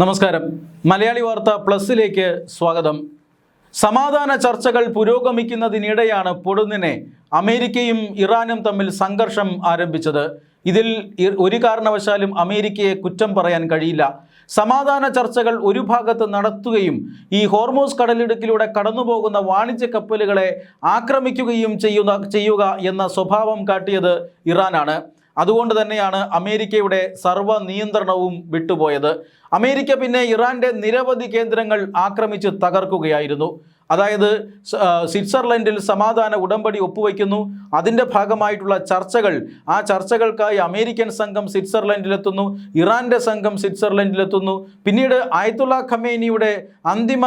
നമസ്കാരം. മലയാളി വാർത്ത പ്ലസിലേക്ക് സ്വാഗതം. സമാധാന ചർച്ചകൾ പുരോഗമിക്കുന്നതിനിടെയാണ് പൊടുന്നിനെ അമേരിക്കയും ഇറാനും തമ്മിൽ സംഘർഷം ആരംഭിച്ചത്. ഇതിൽ ഒരു കാരണവശാലും അമേരിക്കയെ കുറ്റം പറയാൻ കഴിയില്ല. സമാധാന ചർച്ചകൾ ഒരു ഭാഗത്ത് നടത്തുകയും ഈ ഹോർമൂസ് കടലിടുക്കിലൂടെ കടന്നുപോകുന്ന വാണിജ്യ കപ്പലുകളെ ആക്രമിക്കുകയും ചെയ്യുക എന്ന സ്വഭാവം കാട്ടിയത് ഇറാനാണ്. അതുകൊണ്ട് തന്നെയാണ് അമേരിക്കയുടെ സർവ്വ നിയന്ത്രണവും വിട്ടുപോയത്. അമേരിക്ക പിന്നെ ഇറാൻ്റെ നിരവധി കേന്ദ്രങ്ങൾ ആക്രമിച്ച് തകർക്കുകയായിരുന്നു. അതായത് സ്വിറ്റ്സർലൻഡിൽ സമാധാന ഉടമ്പടി ഒപ്പുവയ്ക്കുന്നു. അതിൻ്റെ ഭാഗമായിട്ടുള്ള ചർച്ചകൾ, ആ ചർച്ചകൾക്കായി അമേരിക്കൻ സംഘം സ്വിറ്റ്സർലൻഡിലെത്തുന്നു, ഇറാൻ്റെ സംഘം സ്വിറ്റ്സർലൻഡിലെത്തുന്നു. പിന്നീട് ആയത്തുള്ള ഖമേനിയുടെ അന്തിമ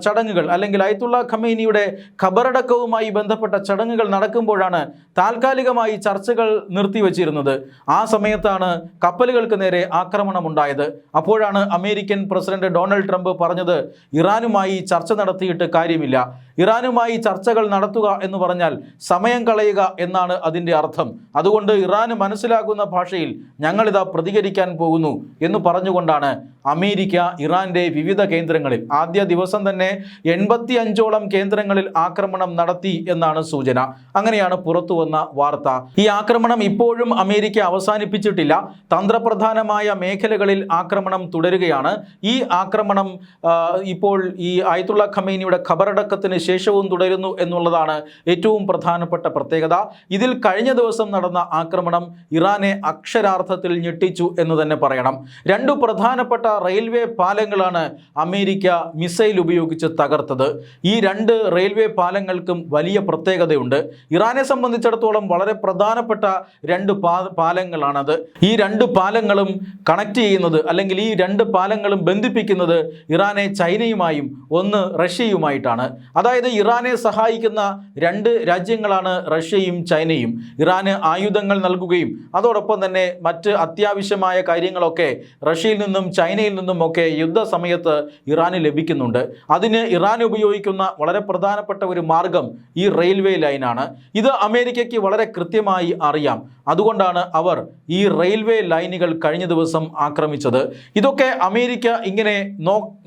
ചടങ്ങുകൾ അല്ലെങ്കിൽ ആയത്തുള്ള ഖമേനിയുടെ ഖബറടക്കവുമായി ബന്ധപ്പെട്ട ചടങ്ങുകൾ നടക്കുമ്പോഴാണ് താൽക്കാലികമായി ചർച്ചകൾ നിർത്തിവച്ചിരുന്നത്. ആ സമയത്താണ് കപ്പലുകൾക്ക് നേരെ ആക്രമണമുണ്ടായത്. അപ്പോഴാണ് അമേരിക്കൻ പ്രസിഡന്റ് ഡൊണാൾഡ് ട്രംപ് പറഞ്ഞത്, ഇറാനുമായി ചർച്ച നടത്തിയിട്ട് കാര്യമില്ല, ഇറാനുമായി ചർച്ചകൾ നടത്തുക എന്ന് പറഞ്ഞാൽ സമയം കളയുക എന്നാണ് അതിൻ്റെ അർത്ഥം. അതുകൊണ്ട് ഇറാന് മനസ്സിലാകുന്ന ഭാഷയിൽ ഞങ്ങളിതാ പ്രതികരിക്കാൻ പോകുന്നു എന്ന് പറഞ്ഞുകൊണ്ടാണ് അമേരിക്ക ഇറാൻ്റെ വിവിധ കേന്ദ്രങ്ങളിൽ ആദ്യ ദിവസം തന്നെ 85ഓളം കേന്ദ്രങ്ങളിൽ ആക്രമണം നടത്തി എന്നാണ് സൂചന. അങ്ങനെയാണ് പുറത്തു വന്ന വാർത്ത. ഈ ആക്രമണം ഇപ്പോഴും അമേരിക്ക അവസാനിപ്പിച്ചിട്ടില്ല. തന്ത്രപ്രധാനമായ മേഖലകളിൽ ആക്രമണം തുടരുകയാണ്. ഈ ആക്രമണം ഇപ്പോൾ ഈ ആയത്തുള്ള ഖമേനിയുടെ ഖബറടക്കത്തിന് ശേഷവും തുടരുന്നു എന്നുള്ളതാണ് ഏറ്റവും പ്രധാനപ്പെട്ട പ്രത്യേകത. ഇതിൽ കഴിഞ്ഞ ദിവസം നടന്ന ആക്രമണം ഇറാനെ അക്ഷരാർത്ഥത്തിൽ ഞെട്ടിച്ചു എന്ന് തന്നെ പറയണം. രണ്ടു പ്രധാനപ്പെട്ട റെയിൽവേ പാലങ്ങളാണ് അമേരിക്ക മിസൈൽ ഉപയോഗിച്ച് തകർത്തത്. ഈ രണ്ട് റെയിൽവേ പാലങ്ങൾക്കും വലിയ പ്രത്യേകതയുണ്ട്. ഇറാനെ സംബന്ധിച്ചിടത്തോളം വളരെ പ്രധാനപ്പെട്ട രണ്ട് പാലങ്ങളാണത്. ഈ രണ്ട് പാലങ്ങളും കണക്ട് ചെയ്യുന്നത് അല്ലെങ്കിൽ ഈ രണ്ട് പാലങ്ങളും ബന്ധിപ്പിക്കുന്നത് ഇറാനെ ചൈനയുമായും ഒന്ന് റഷ്യയുമായിട്ടാണ്. അതായത് ഇറാനെ സഹായിക്കുന്ന രണ്ട് രാജ്യങ്ങളാണ് റഷ്യയും ചൈനയും. ഇറാന് ആയുധങ്ങൾ നൽകുകയും അതോടൊപ്പം തന്നെ മറ്റ് അത്യാവശ്യമായ കാര്യങ്ങളൊക്കെ റഷ്യയിൽ നിന്നും ചൈനയിൽ നിന്നും ഒക്കെ യുദ്ധസമയത്ത് ഇറാന് ലഭിക്കുന്നുണ്ട്. അതിന് ഇറാൻ ഉപയോഗിക്കുന്ന വളരെ പ്രധാനപ്പെട്ട ഒരു മാർഗം ഈ റെയിൽവേ ലൈനാണ്. ഇത് അമേരിക്കയ്ക്ക് വളരെ കൃത്യമായി അറിയാം. അതുകൊണ്ടാണ് അവർ ഈ റെയിൽവേ ലൈനുകൾ കഴിഞ്ഞ ദിവസം ആക്രമിച്ചത്. ഇതൊക്കെ അമേരിക്ക ഇങ്ങനെ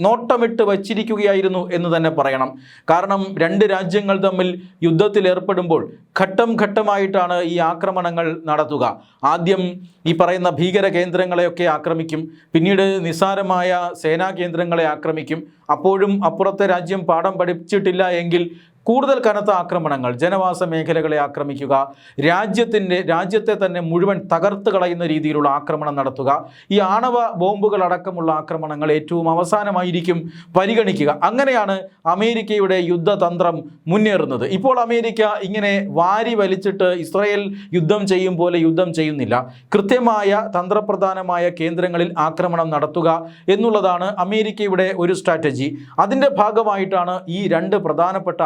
നോട്ടമിട്ട് വച്ചിരിക്കുകയായിരുന്നു എന്ന് തന്നെ പറയണം. കാരണം രണ്ട് രാജ്യങ്ങൾ തമ്മിൽ യുദ്ധത്തിൽ ഏർപ്പെടുമ്പോൾ ഘട്ടം ഘട്ടമായിട്ടാണ് ഈ ആക്രമണങ്ങൾ നടത്തുക. ആദ്യം ഈ പറയുന്ന ഭീകര കേന്ദ്രങ്ങളെയൊക്കെ ആക്രമിക്കും, പിന്നീട് നിസ്സാരമായ സേനാ കേന്ദ്രങ്ങളെ ആക്രമിക്കും. അപ്പോഴും അപ്പുറത്തെ രാജ്യം പാഠം പഠിച്ചിട്ടില്ല എങ്കിൽ കൂടുതൽ കനത്ത ആക്രമണങ്ങൾ, ജനവാസ മേഖലകളെ ആക്രമിക്കുക, രാജ്യത്തെ തന്നെ മുഴുവൻ തകർത്ത് കളയുന്ന രീതിയിലുള്ള ആക്രമണം നടത്തുക. ഈ ആണവ ബോംബുകൾ അടക്കമുള്ള ആക്രമണങ്ങൾ ഏറ്റവും അവസാനമായിരിക്കും പരിഗണിക്കുക. അങ്ങനെയാണ് അമേരിക്കയുടെ യുദ്ധതന്ത്രം മുന്നേറുന്നത്. ഇപ്പോൾ അമേരിക്ക ഇങ്ങനെ വാരി വലിച്ചിട്ട് ഇസ്രായേൽ യുദ്ധം ചെയ്യും പോലെ യുദ്ധം ചെയ്യുന്നില്ല. കൃത്യമായ തന്ത്രപ്രധാനമായ കേന്ദ്രങ്ങളിൽ ആക്രമണം നടത്തുക എന്നുള്ളതാണ് അമേരിക്കയുടെ ഒരു സ്ട്രാറ്റജി. അതിൻ്റെ ഭാഗമായിട്ടാണ് ഈ രണ്ട് പ്രധാനപ്പെട്ട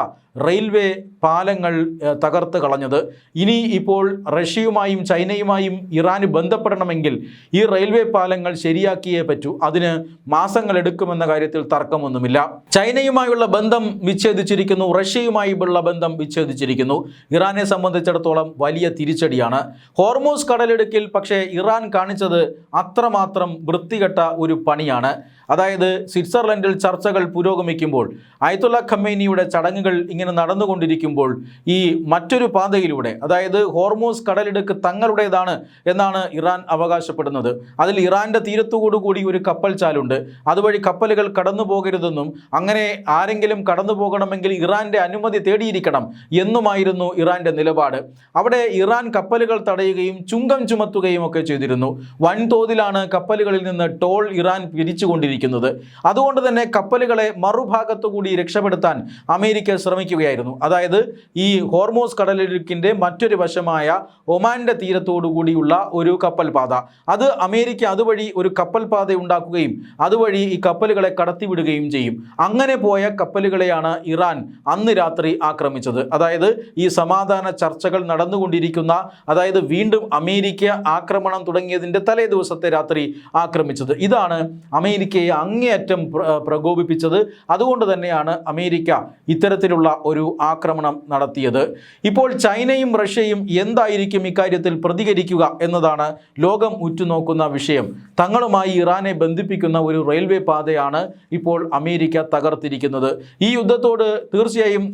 റെയിൽവേ പാലങ്ങൾ തകർത്ത് കളഞ്ഞത്. ഇനി ഇപ്പോൾ റഷ്യയുമായും ചൈനയുമായും ഇറാന് ബന്ധപ്പെടണമെങ്കിൽ ഈ റെയിൽവേ പാലങ്ങൾ ശരിയാക്കിയേ പറ്റൂ. അതിന് മാസങ്ങൾ എടുക്കുമെന്ന കാര്യത്തിൽ തർക്കമൊന്നുമില്ല. ചൈനയുമായുള്ള ബന്ധം വിച്ഛേദിച്ചിരിക്കുന്നു, റഷ്യയുമായുള്ള ബന്ധം വിച്ഛേദിച്ചിരിക്കുന്നു. ഇറാനെ സംബന്ധിച്ചിടത്തോളം വലിയ തിരിച്ചടിയാണ്. ഹോർമൂസ് കടലിടുക്കിൽ പക്ഷേ ഇറാൻ കാണിച്ചത് അത്രമാത്രം വൃത്തികെട്ട ഒരു പണിയാണ്. അതായത് സ്വിറ്റ്സർലൻഡിൽ ചർച്ചകൾ പുരോഗമിക്കുമ്പോൾ, ആയത്തുള്ള ഖമേനിയുടെ ചടങ്ങുകൾ ഇങ്ങനെ നടന്നുകൊണ്ടിരിക്കുമ്പോൾ ഈ മറ്റൊരു പാതയിലൂടെ, അതായത് ഹോർമൂസ് കടലിടുക്ക് തങ്ങളുടേതാണ് എന്നാണ് ഇറാൻ അവകാശപ്പെടുന്നത്. അതിൽ ഇറാൻ്റെ തീരത്തോടുകൂടി ഒരു കപ്പൽ ചാലുണ്ട്. അതുവഴി കപ്പലുകൾ കടന്നു പോകരുതെന്നും അങ്ങനെ ആരെങ്കിലും കടന്നു പോകണമെങ്കിൽ ഇറാൻ്റെ അനുമതി തേടിയിരിക്കണം എന്നുമായിരുന്നു ഇറാൻ്റെ നിലപാട്. അവിടെ ഇറാൻ കപ്പലുകൾ തടയുകയും ചുങ്കം ചുമത്തുകയും ഒക്കെ ചെയ്തിരുന്നു. വൻതോതിലാണ് കപ്പലുകളിൽ നിന്ന് ടോൾ ഇറാൻ പിരിച്ചുകൊണ്ടിരിക്കുന്നത്. അതുകൊണ്ട് തന്നെ കപ്പലുകളെ മറുഭാഗത്തു കൂടി രക്ഷപ്പെടുത്താൻ അമേരിക്ക ശ്രമിക്കുകയായിരുന്നു. അതായത് ഈ ഹോർമൂസ് കടലിടുക്കിൻ്റെ മറ്റൊരു വശമായ ഒമാൻ്റെ തീരത്തോടു കൂടിയുള്ള ഒരു കപ്പൽ പാത, അത് അമേരിക്ക അതുവഴി ഒരു കപ്പൽ പാത ഉണ്ടാക്കുകയും അതുവഴി ഈ കപ്പലുകളെ കടത്തിവിടുകയും ചെയ്യും. അങ്ങനെ പോയ കപ്പലുകളെയാണ് ഇറാൻ അന്ന് രാത്രി ആക്രമിച്ചത്. അതായത് ഈ സമാധാന ചർച്ചകൾ നടന്നുകൊണ്ടിരിക്കുന്ന, അതായത് വീണ്ടും അമേരിക്ക ആക്രമണം തുടങ്ങിയതിൻ്റെ തലേ ദിവസത്തെ രാത്രി ആക്രമിച്ചത്. ഇതാണ് അമേരിക്കയെ അമേരിക്കയെ അങ്ങേയറ്റം പ്രകോപിപ്പിച്ചത്. അതുകൊണ്ട് തന്നെയാണ് അമേരിക്ക ഇത്തരത്തിലുള്ള ഒരു ആക്രമണം നടത്തിയത്. ഇപ്പോൾ ചൈനയും റഷ്യയും എന്തായിരിക്കും ഇക്കാര്യത്തിൽ പ്രതികരിക്കുക എന്നതാണ് ലോകം ഉറ്റുനോക്കുന്ന വിഷയം. തങ്ങളുമായി ഇറാനെ ബന്ധിപ്പിക്കുന്ന ഒരു റെയിൽവേ പാതയാണ് ഇപ്പോൾ അമേരിക്ക തകർത്തിരിക്കുന്നത്. ഈ യുദ്ധത്തോട് തീർച്ചയായും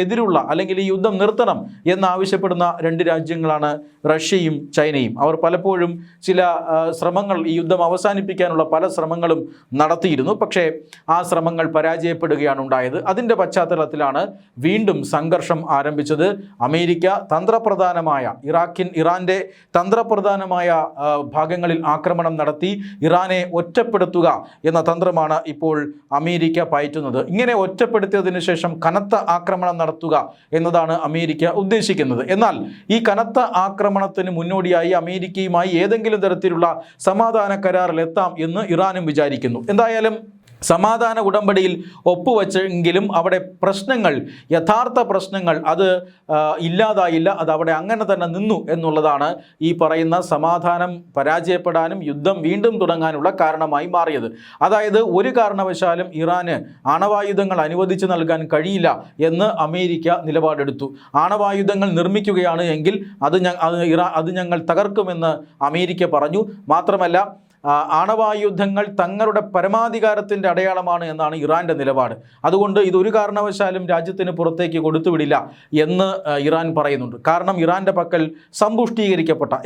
എതിരുള്ള അല്ലെങ്കിൽ ഈ യുദ്ധം നിർത്തണം എന്നാവശ്യപ്പെടുന്ന രണ്ട് രാജ്യങ്ങളാണ് റഷ്യയും ചൈനയും. അവർ പലപ്പോഴും ചില ശ്രമങ്ങൾ, ഈ യുദ്ധം അവസാനിപ്പിക്കാനുള്ള പല ശ്രമങ്ങളും നടത്തിയിരുന്നു. പക്ഷേ ആ ശ്രമങ്ങൾ പരാജയപ്പെടുകയാണ് ഉണ്ടായത്. അതിൻ്റെ പശ്ചാത്തലത്തിലാണ് വീണ്ടും സംഘർഷം ആരംഭിച്ചത്. അമേരിക്ക തന്ത്രപ്രധാനമായ ഇറാൻ്റെ തന്ത്രപ്രധാനമായ ഭാഗങ്ങളിൽ ആക്രമണം നടത്തി ഇറാനെ ഒറ്റപ്പെടുത്തുക എന്ന തന്ത്രമാണ് ഇപ്പോൾ അമേരിക്ക പയറ്റുന്നത്. ഇങ്ങനെ ഒറ്റപ്പെടുത്തിയതിനു ശേഷം കനത്ത ആക്രമണം നടത്തുക എന്നതാണ് അമേരിക്ക ഉദ്ദേശിക്കുന്നത്. എന്നാൽ ഈ കനത്ത ആക്രമണത്തിന് മുന്നോടിയായി അമേരിക്കയുമായി ഏതെങ്കിലും തരത്തിലുള്ള സമാധാന കരാറിൽ എത്താം എന്ന് ഇറാനും വിചാരിക്കുന്നു. എന്തായാലും സമാധാന ഉടമ്പടിയിൽ ഒപ്പുവെച്ചെങ്കിലും അവിടെ പ്രശ്നങ്ങൾ, യഥാർത്ഥ പ്രശ്നങ്ങൾ അത് ഇല്ലാതായില്ല. അത് അവിടെ അങ്ങനെ തന്നെ നിന്നു എന്നുള്ളതാണ് ഈ പറയുന്ന സമാധാനം പരാജയപ്പെടാനും യുദ്ധം വീണ്ടും തുടങ്ങാനുള്ള കാരണമായി മാറിയത്. അതായത് ഒരു കാരണവശാലും ഇറാന് ആണവായുധങ്ങൾ അനുവദിച്ചു നൽകാൻ കഴിയില്ല എന്ന് അമേരിക്ക നിലപാടെടുത്തു. ആണവായുധങ്ങൾ നിർമ്മിക്കുകയാണ് എങ്കിൽ അത് ഞങ്ങൾ തകർക്കുമെന്ന് അമേരിക്ക പറഞ്ഞു. മാത്രമല്ല ആണവായുധങ്ങൾ തങ്ങളുടെ പരമാധികാരത്തിൻ്റെ അടയാളമാണ് എന്നാണ് ഇറാൻ്റെ നിലപാട്. അതുകൊണ്ട് ഇതൊരു കാരണവശാലും രാജ്യത്തിന് പുറത്തേക്ക് കൊടുത്തുവിടില്ല എന്ന് ഇറാൻ പറയുന്നുണ്ട്. കാരണം ഇറാൻ്റെ പക്കൽ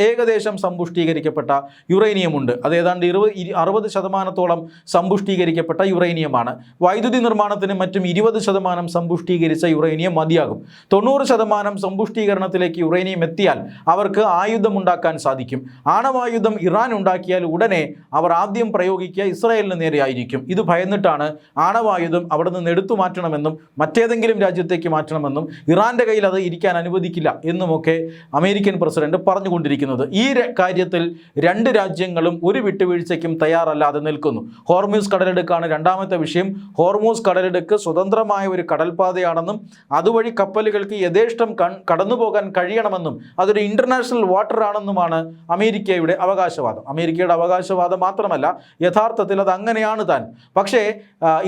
ഏകദേശം സമ്പുഷ്ടീകരിക്കപ്പെട്ട യുറേനിയം ഉണ്ട്. അത് ഏതാണ്ട് 60% സമ്പുഷ്ടീകരിക്കപ്പെട്ട യുറേനിയമാണ്. വൈദ്യുതി നിർമ്മാണത്തിനും മറ്റും 20% സമ്പുഷ്ടീകരിച്ച യുറേനിയം മതിയാകും. 90% സമ്പുഷ്ടീകരണത്തിലേക്ക് യുറേനിയം എത്തിയാൽ അവർക്ക് ആയുധമുണ്ടാക്കാൻ സാധിക്കും. ആണവായുധം ഇറാൻ ഉണ്ടാക്കിയാൽ ഉടനെ അവർ ആദ്യം പ്രയോഗിക്കുക ഇസ്രായേലിന് നേരെയായിരിക്കും. ഇത് ഭയന്നിട്ടാണ് ആണവായുധം അവിടെ നിന്ന് എടുത്തു മാറ്റണമെന്നും മറ്റേതെങ്കിലും രാജ്യത്തേക്ക് മാറ്റണമെന്നും ഇറാൻ്റെ കയ്യിൽ അത് ഇരിക്കാൻ അനുവദിക്കില്ല എന്നുമൊക്കെ അമേരിക്കൻ പ്രസിഡന്റ് പറഞ്ഞുകൊണ്ടിരിക്കുന്നത്. ഈ കാര്യത്തിൽ രണ്ട് രാജ്യങ്ങളും ഒരു വിട്ടുവീഴ്ചയ്ക്കും തയ്യാറല്ലാതെ നിൽക്കുന്നു. ഹോർമൂസ് കടലിടുക്കാണ് രണ്ടാമത്തെ വിഷയം. ഹോർമൂസ് കടലിടുക്ക് സ്വതന്ത്രമായ ഒരു കടൽപാതയാണെന്നും അതുവഴി കപ്പലുകൾക്ക് യഥേഷ്ടം കടന്നുപോകാൻ കഴിയണമെന്നും അതൊരു ഇൻ്റർനാഷണൽ വാട്ടർ ആണെന്നുമാണ് അമേരിക്കയുടെ അവകാശവാദം. അമേരിക്കയുടെ അവകാശവാദം മാത്രമല്ല, യഥാർത്ഥത്തിൽ അത് അങ്ങനെയാണ് താൻ. പക്ഷേ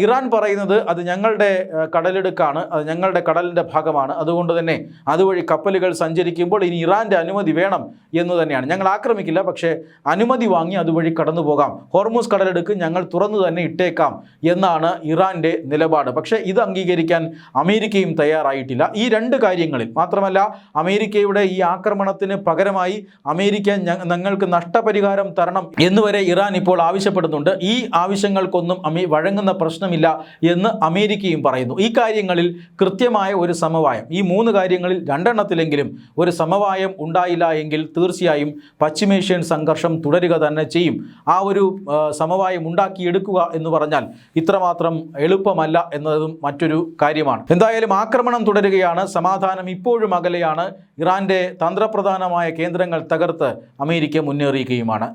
ഇറാൻ പറയുന്നത് അത് ഞങ്ങളുടെ കടലിടുക്കാണ്, അത് ഞങ്ങളുടെ കടലിൻ്റെ ഭാഗമാണ്, അതുകൊണ്ട് തന്നെ അതുവഴി കപ്പലുകൾ സഞ്ചരിക്കുമ്പോൾ ഇനി ഇറാൻ്റെ അനുമതി വേണം എന്ന് തന്നെയാണ്. ഞങ്ങൾ ആക്രമിക്കില്ല, പക്ഷേ അനുമതി വാങ്ങി അതുവഴി കടന്നു പോകാം, ഹോർമൂസ് കടലിടുക്ക് ഞങ്ങൾ തുറന്നു തന്നെ ഇട്ടേക്കാം എന്നാണ് ഇറാൻ്റെ നിലപാട്. പക്ഷേ ഇത് അംഗീകരിക്കാൻ അമേരിക്കയും തയ്യാറായിട്ടില്ല. ഈ രണ്ട് കാര്യങ്ങളിൽ മാത്രമല്ല, അമേരിക്കയുടെ ഈ ആക്രമണത്തിന് പകരമായി അമേരിക്ക ഞങ്ങൾക്ക് നഷ്ടപരിഹാരം തരണം എന്നുവരെ ഇറാൻ ഇപ്പോൾ ആവശ്യപ്പെടുന്നുണ്ട്. ഈ ആവശ്യങ്ങൾക്കൊന്നും വഴങ്ങുന്ന പ്രശ്നമില്ല എന്ന് അമേരിക്കയും പറയുന്നു. ഈ കാര്യങ്ങളിൽ കൃത്യമായ ഒരു സമവായം, ഈ 3 കാര്യങ്ങളിൽ 2 എണ്ണത്തിലെങ്കിലും ഒരു സമവായം ഉണ്ടായില്ല എങ്കിൽ തീർച്ചയായും പശ്ചിമേഷ്യൻ സംഘർഷം തുടരുക തന്നെ ചെയ്യും. ആ ഒരു സമവായം ഉണ്ടാക്കിയെടുക്കുക എന്ന് പറഞ്ഞാൽ ഇത്രമാത്രം എളുപ്പമല്ല എന്നതും മറ്റൊരു കാര്യമാണ്. എന്തായാലും ആക്രമണം തുടരുകയാണ്. സമാധാനം ഇപ്പോഴും അകലെയാണ്. ഇറാൻ്റെ തന്ത്രപ്രധാനമായ കേന്ദ്രങ്ങൾ തകർത്ത് അമേരിക്ക മുന്നേറിയുകയുമാണ്.